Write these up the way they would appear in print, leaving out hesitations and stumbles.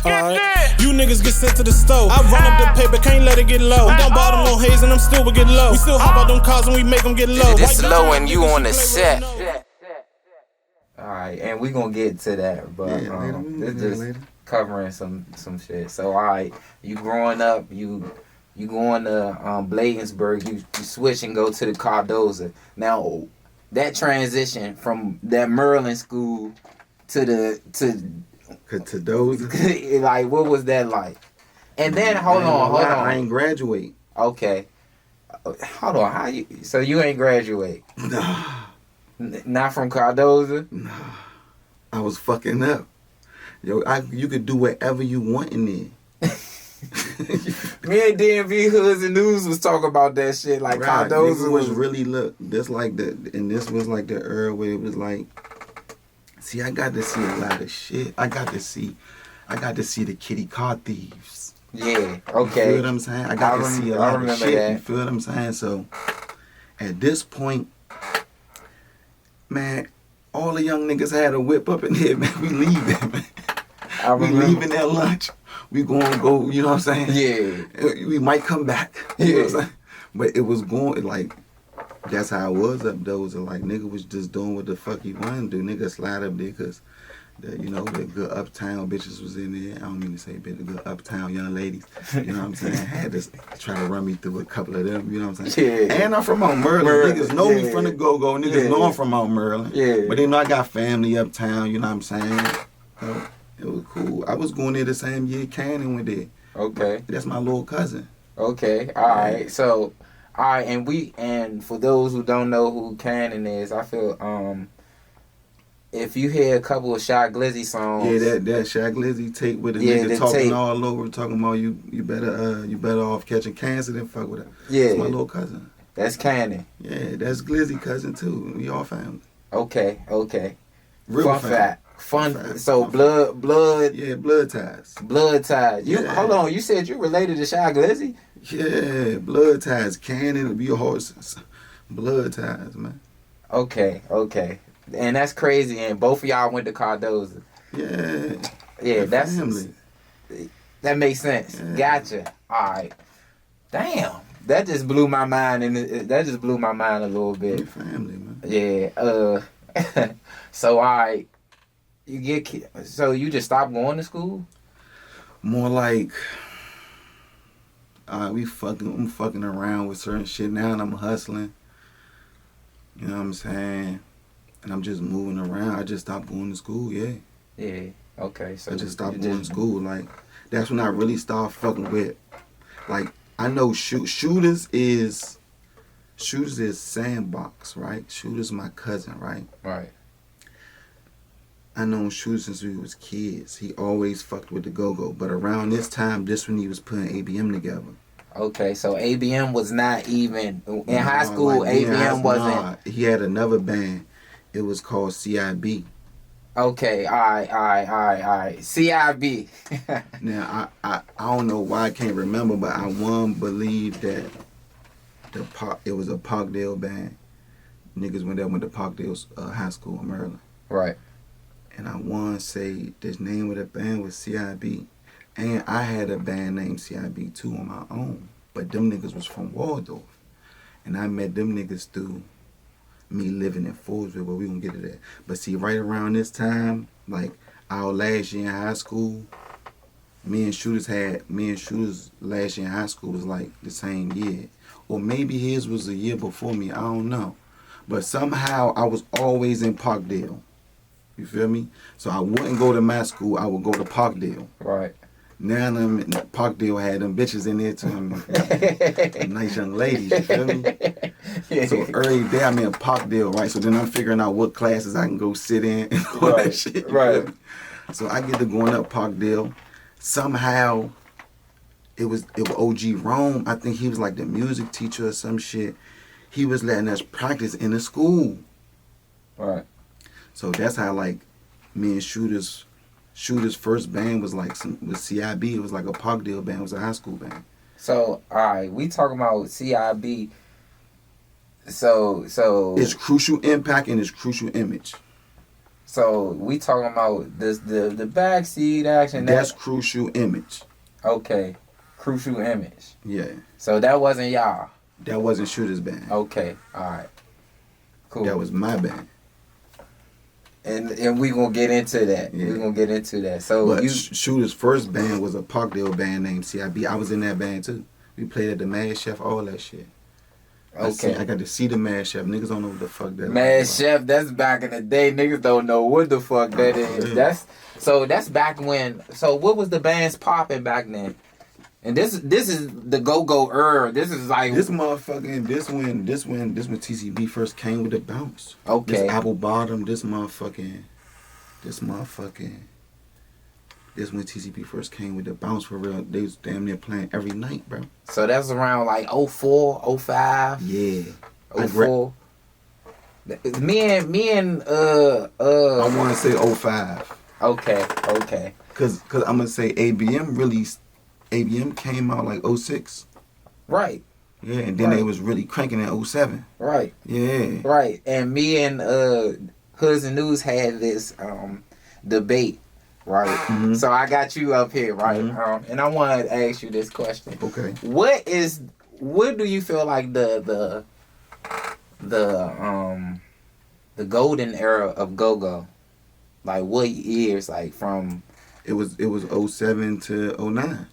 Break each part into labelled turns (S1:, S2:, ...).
S1: Alright, you niggas get sent to the stove. I run up the paper, can't let it get low. I'm down bottom on haze and I'm still we get low. We still hop out them cars and we make them get low.
S2: This low and you on the set. Alright, and we gonna get to that, but this just covering some shit. So alright, you growing up, you going to Bladensburg, you switch and go to the Cardoza. Now that transition from that Maryland school to Doza, like what was that like? And then hold on.
S3: I ain't graduate.
S2: Okay. Hold on, so you ain't graduate?
S3: Nah.
S2: Not from Cardoza?
S3: Nah. I was fucking up. Yo, you could do whatever you want in there.
S2: Me and DMV Hoods and News was talking about that shit. Like
S3: right,
S2: Cardoza
S3: was really this was like the era where it was like, see, I got to see a lot of shit. I got to see the kitty car thieves.
S2: Yeah, okay.
S3: You feel what I'm saying? I got to see a lot of shit. That. You feel what I'm saying? So at this point, man, all the young niggas had a whip up in here, man. We leaving, man. We leaving at lunch. We gonna go, you know what I'm saying?
S2: Yeah.
S3: We might come back. You know what I'm saying? But it was going, like, that's how it was up there. Was like, nigga was just doing what the fuck he wanted to do. Nigga slide up there because, the good uptown bitches was in there. I don't mean to say bitch, the good uptown young ladies. You know what I'm saying? Had to try to run me through a couple of them, you know what I'm saying? Yeah. And I'm from Mount Merlin. Niggas know me from the GoGo. Niggas know I'm from Mount Merlin.
S2: Yeah.
S3: But they know I got family uptown, you know what I'm saying? So, it was cool. I was going there the same year Cannon went there.
S2: Okay.
S3: That's my little cousin.
S2: Okay. All right. So, all right, and for those who don't know who Cannon is, I feel if you hear a couple of Shy Glizzy songs,
S3: that Shy Glizzy tape with a nigga talking all over, talking about you better off catching cancer than fuck with her.
S2: Yeah.
S3: That's my little cousin.
S2: That's Cannon.
S3: Yeah, that's Glizzy cousin too. We all family.
S2: Okay.
S3: Real
S2: fun
S3: family.
S2: fact. So blood.
S3: Yeah, blood ties.
S2: Blood ties. Hold on. You said you related to Shy Glizzy?
S3: Yeah, blood ties. Cannon, we horses. Blood ties, man.
S2: Okay. And that's crazy. And both of y'all went to Cardoza.
S3: Yeah,
S2: that's
S3: family.
S2: That makes sense. Yeah. Gotcha. All right. Damn. That just blew my mind, and that just blew my mind a little bit.
S3: We're family, man.
S2: Yeah. So all right. So you just stopped going to school?
S3: More like, I'm fucking around with certain shit now, and I'm hustling. You know what I'm saying? And I'm just moving around. I just stopped going to school.
S2: Yeah. Okay. So
S3: I just stopped going to school. Like, that's when I really started fucking with. Like, I know Shooters is SoundBox, right? Shooters my cousin, right?
S2: Right.
S3: I known Shooter since we was kids. He always fucked with the GoGo. But around this time, when he was putting ABM together.
S2: Okay, so ABM was not even in high school. Like ABM wasn't.
S3: Nah, he had another band. It was called CIB.
S2: Okay, all right. CIB.
S3: Now I don't know why I can't remember, but I believe that it was a Parkdale band. Niggas went to Parkdale High School in Maryland.
S2: Right.
S3: And I say the name of the band was CIB. And I had a band named CIB too on my own. But them niggas was from Waldorf. And I met them niggas through me living in Foldsville, but we gonna get to that. But see, right around this time, like our last year in high school, me and Shooters last year in high school was like the same year. Or maybe his was a year before me, I don't know. But somehow I was always in Parkdale. You feel me? So I wouldn't go to my school, I would go to Parkdale.
S2: Right.
S3: Now Parkdale had them bitches in there too. Nice young ladies, you feel me? Yeah. So every day I'm in Parkdale, right? So then I'm figuring out what classes I can go sit in and all that shit.
S2: Right.
S3: So I get to going up Parkdale. Somehow it was OG Rome. I think he was like the music teacher or some shit. He was letting us practice in the school.
S2: Right.
S3: So that's how like me and Shooter's first band was like with CIB. It was like a Parkdale band. It was a high school band.
S2: So all right, we talking about CIB. So
S3: it's Crucial Impact and it's Crucial Image.
S2: So we talking about this the backseat action.
S3: That's Crucial Image.
S2: Okay, Crucial Image.
S3: Yeah.
S2: So that wasn't y'all.
S3: That wasn't Shooter's band.
S2: Okay, all right, cool.
S3: That was my band.
S2: And we gonna get into that.
S3: Yeah.
S2: We gonna get into that. So
S3: but Shooter's first band was a Parkdale band named CIB. I was in that band too. We played at the Mad Chef, all that shit.
S2: Okay.
S3: I got to see the Mad Chef. Niggas don't know what the fuck that is.
S2: Mad Chef, that's back in the day. Niggas don't know what the fuck that is.
S3: Yeah.
S2: That's back when. So what was the bands popping back then? And this is the GoGo era. This is like
S3: this motherfucking this when TCB first came with the bounce.
S2: Okay.
S3: This Apple Bottom. This when TCB first came with the bounce for real. They was damn near playing every night, bro.
S2: So that's around like 04, 05.
S3: Yeah.
S2: 04. Me and
S3: I want to say 05.
S2: Okay.
S3: Cause I'm gonna say ABM came out like 06.
S2: Right.
S3: Yeah, and then they was really cranking at 07.
S2: Right.
S3: Yeah.
S2: Right. And me and Hoods and News had this debate, right?
S3: Mm-hmm.
S2: So I got you up here, right?
S3: Mm-hmm.
S2: And I wanted to ask you this question.
S3: Okay.
S2: What do you feel like the golden era of GoGo? Like what years? Like from
S3: It was 07 to 09.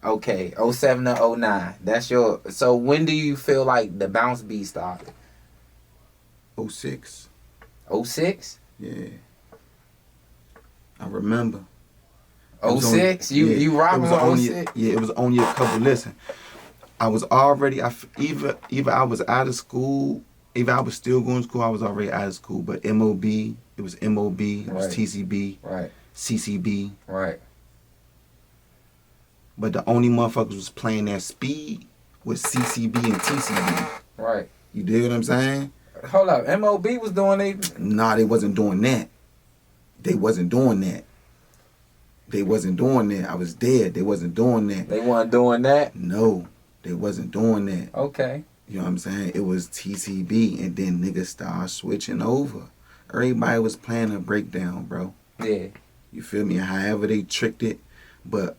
S2: Okay, 07 to 09. That's your. So when do you feel like the bounce beat started?
S3: 06.
S2: 06?
S3: Yeah. I remember.
S2: 06? You rocking with 06?
S3: Yeah, it was only a couple. Listen, I was already. Either I was out of school. Either I was still going to school. I was already out of school. But MOB. It was MOB. It was
S2: Right.
S3: TCB.
S2: Right.
S3: CCB.
S2: Right.
S3: But the only motherfuckers was playing that speed was CCB and TCB.
S2: Right.
S3: You dig what I'm saying?
S2: Hold up. MOB was doing they.
S3: Nah, they wasn't doing that. They wasn't doing that. I was dead. They wasn't doing that.
S2: They weren't doing that?
S3: No, they wasn't doing that.
S2: Okay.
S3: You know what I'm saying? It was TCB, and then niggas started switching over. Everybody was playing a breakdown, bro.
S2: Yeah.
S3: You feel me? However they tricked it, but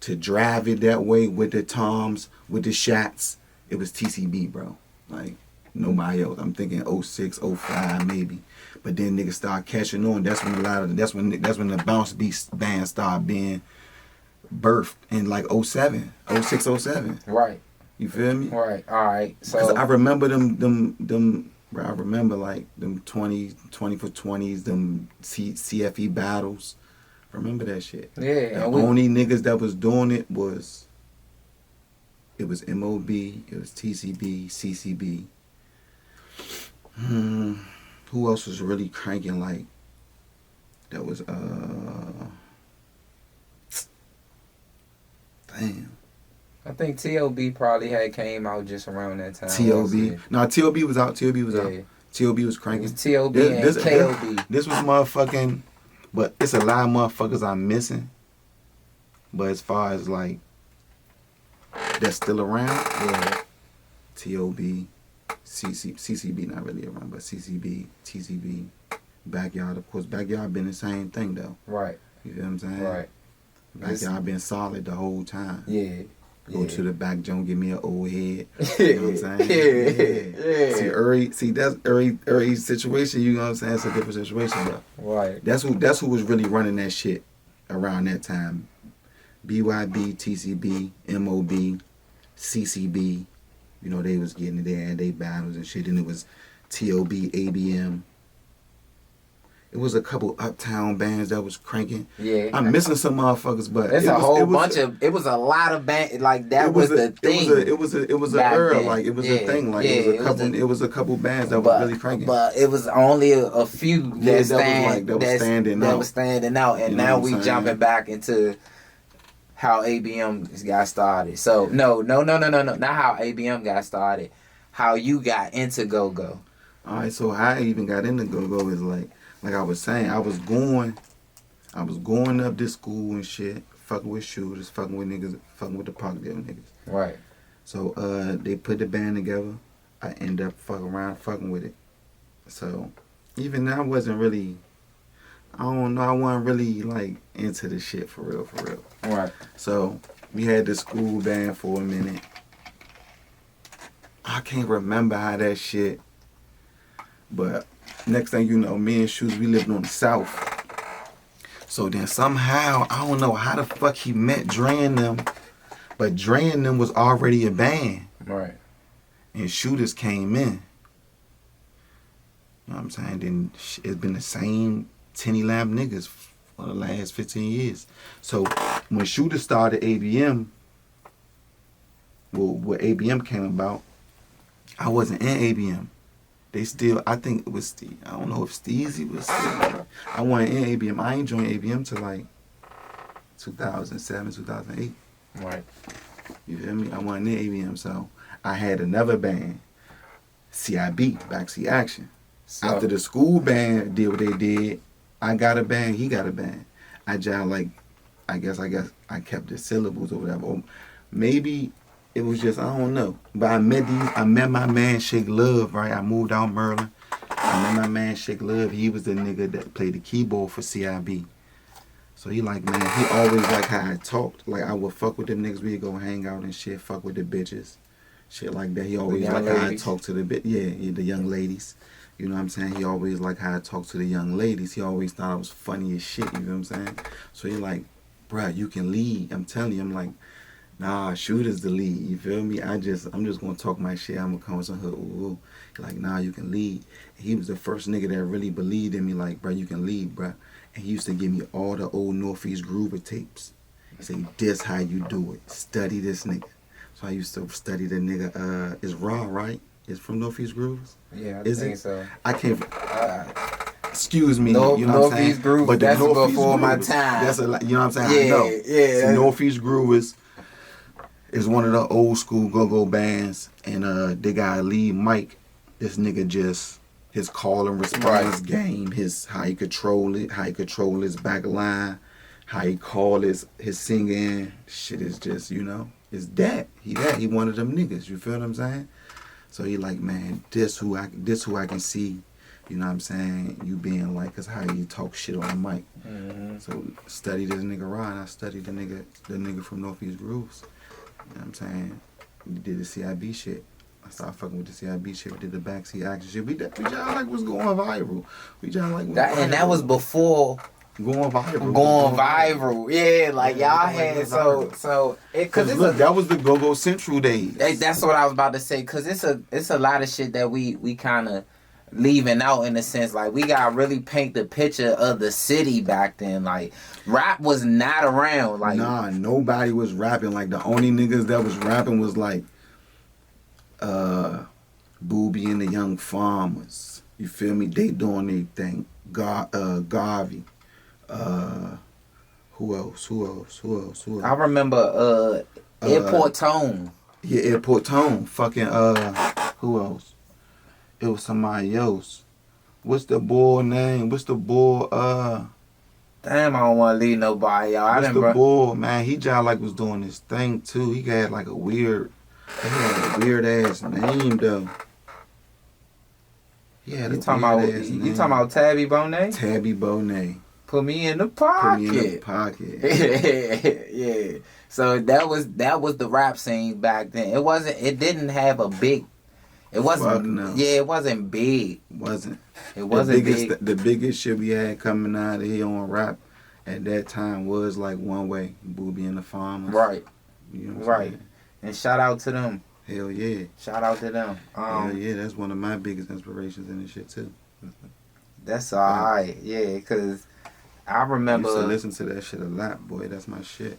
S3: to drive it that way with the toms, with the shots, it was TCB, bro. Like nobody else. I'm thinking 06, 05 maybe. But then niggas start catching on. That's when that's when the bounce beat band started being birthed in like 07, 06, 07.
S2: Right.
S3: You feel me?
S2: Right. All right. So
S3: Cause I remember them. Bro, I remember like them 20 for 20s, them CFE battles. Remember that shit.
S2: Yeah.
S3: The only niggas that was doing it was MOB, it was TCB, CCB. Who else was really cranking like that was damn.
S2: I think TLB probably had came out just around that time.
S3: TLB. No, TLB was out. TLB was out. TLB was
S2: It
S3: cranking.
S2: was TLB and KLB.
S3: This was motherfucking, but it's a lot of motherfuckers I'm missing. But as far as like that's still around, yeah. TLB, CCB not really around, but CCB, TCB, Backyard. Of course, Backyard been the same thing though.
S2: Right.
S3: You feel what I'm saying?
S2: Right.
S3: Backyard been solid the whole time.
S2: Yeah.
S3: Go to the back, Joan, give me an old head. You know what I'm saying?
S2: Yeah.
S3: See, that's every situation. You know what I'm saying? It's a different situation, though.
S2: Right.
S3: That's who was really running that shit around that time. BYB, TCB, MOB, CCB. You know, they was getting it there and they battles and shit. And it was TOB, ABM. It was a couple uptown bands that was cranking.
S2: Yeah.
S3: I'm missing some motherfuckers, but
S2: it was a lot of bands like that was the thing.
S3: It was a era,
S2: then.
S3: like it was a thing, like
S2: yeah,
S3: it was a couple bands that was really cranking.
S2: But it was only a few that was standing out, and now we jumping back into how ABM got started. So no, not how ABM got started. How you got into GoGo.
S3: All right, so how I even got into GoGo is like I was saying, I was going up this school and shit, fucking with shooters, fucking with niggas, fucking with the Parkdale niggas.
S2: Right.
S3: So they put the band together. I ended up fucking with it. So even I wasn't really. I don't know. I wasn't really like into the shit for real, for real.
S2: Right.
S3: So we had the school band for a minute. I can't remember how that shit. But next thing you know, me and Shoes, we lived on the south. So then somehow, I don't know how the fuck he met Dre and them, but Dre and them was already a band.
S2: Right.
S3: And Shooters came in. You know what I'm saying? Then it's been the same 10, 11 niggas for the last 15 years. So when Shooter started ABM, well, when ABM came about, I wasn't in ABM. They still, I think it was Steve. I don't know if Steezy was still. I wasn't in ABM. I ain't joined ABM till like 2007, 2008.
S2: Right.
S3: You feel me? I wasn't in ABM, so I had another band, CIB, Backseat Action. So, after the school band did what they did, I got a band, he got a band. I just like, I guess I kept the syllables or whatever. Or maybe it was just, I don't know. But I met my man Shake Love, right? I moved out Maryland. I met my man Shake Love. He was the nigga that played the keyboard for CIB. So he like, man, he always like how I talked. Like I would fuck with them niggas, we'd go hang out and shit, fuck with the bitches. Shit like that. He always like how I talk to the the young ladies. You know what I'm saying? He always like how I talk to the young ladies. He always thought I was funny as shit, you know what I'm saying? So he like, bruh, you can lead. I'm telling you, I'm like, nah, Shooter's the lead. You feel me? I'm just gonna talk my shit. I'm gonna come with some hood. Ooh. He like, nah, you can lead. And he was the first nigga that really believed in me, like, bruh, you can lead, bruh. And he used to give me all the old Northeast Groover tapes. He said, this how you do it. Study this nigga. So I used to study the nigga, it's Raw, right? It's from Northeast Grooves?
S2: Yeah, I think so.
S3: I can't. Excuse me.
S2: No,
S3: you know what I'm saying?
S2: Grooves, but that's Northeast before my time.
S3: That's you know what I'm saying? I know.
S2: Yeah.
S3: So Northeast Grooves is one of the old school GoGo bands, and they got a lead Mike. This nigga just his call and response game, how he control it, how he control his back line, how he call his singing. Shit is just, you know, it's that. He one of them niggas. You feel what I'm saying? So he like, man, this who I can see, you know what I'm saying, you being like, cause how you talk shit on the mic. Mm-hmm. So study this nigga Ron. I studied the nigga from Northeast Grooves. You know what I'm saying? We did the CIB shit. I started fucking with the CIB shit. We did the backseat action shit. We just like was going viral. We just like
S2: that, and that was before
S3: going viral.
S2: Going viral. Yeah, like y'all had so it cause
S3: look, that was the GoGo Central days.
S2: That's what I was about to say, cause it's a lot of shit that we kind of leaving out in a sense. Like we gotta really paint the picture of the city back then. Like rap was not around. Like
S3: nah, nobody was rapping. Like the only niggas that was rapping was like Booby and the Young Farmers. You feel me? They doing their thing. Garvey. Who else?
S2: I remember Airport Tone.
S3: Yeah, Airport Tone. Fucking who else? It was somebody else. What's the boy name?
S2: Damn, I don't want to leave nobody, y'all.
S3: What's the boy, man? He just like was doing his thing too. He had like a weird ass name though. Yeah,
S2: you talking about Tabby Bonet?
S3: Tabby Bonet.
S2: Put me in the pocket.
S3: Put me in the pocket.
S2: Yeah. So that was the rap scene back then. It didn't have a big. It wasn't.
S3: No.
S2: Yeah, it wasn't big. It wasn't big.
S3: The biggest shit we had coming out of here on rap at that time was like One Way, Booby and the Farmers.
S2: Right.
S3: You know
S2: right. And shout out to them.
S3: Hell yeah.
S2: Shout out to them.
S3: Hell yeah, that's one of my biggest inspirations in this shit too.
S2: That's alright. Yeah, cause I remember.
S3: I used to listen to that shit a lot, boy. That's my shit.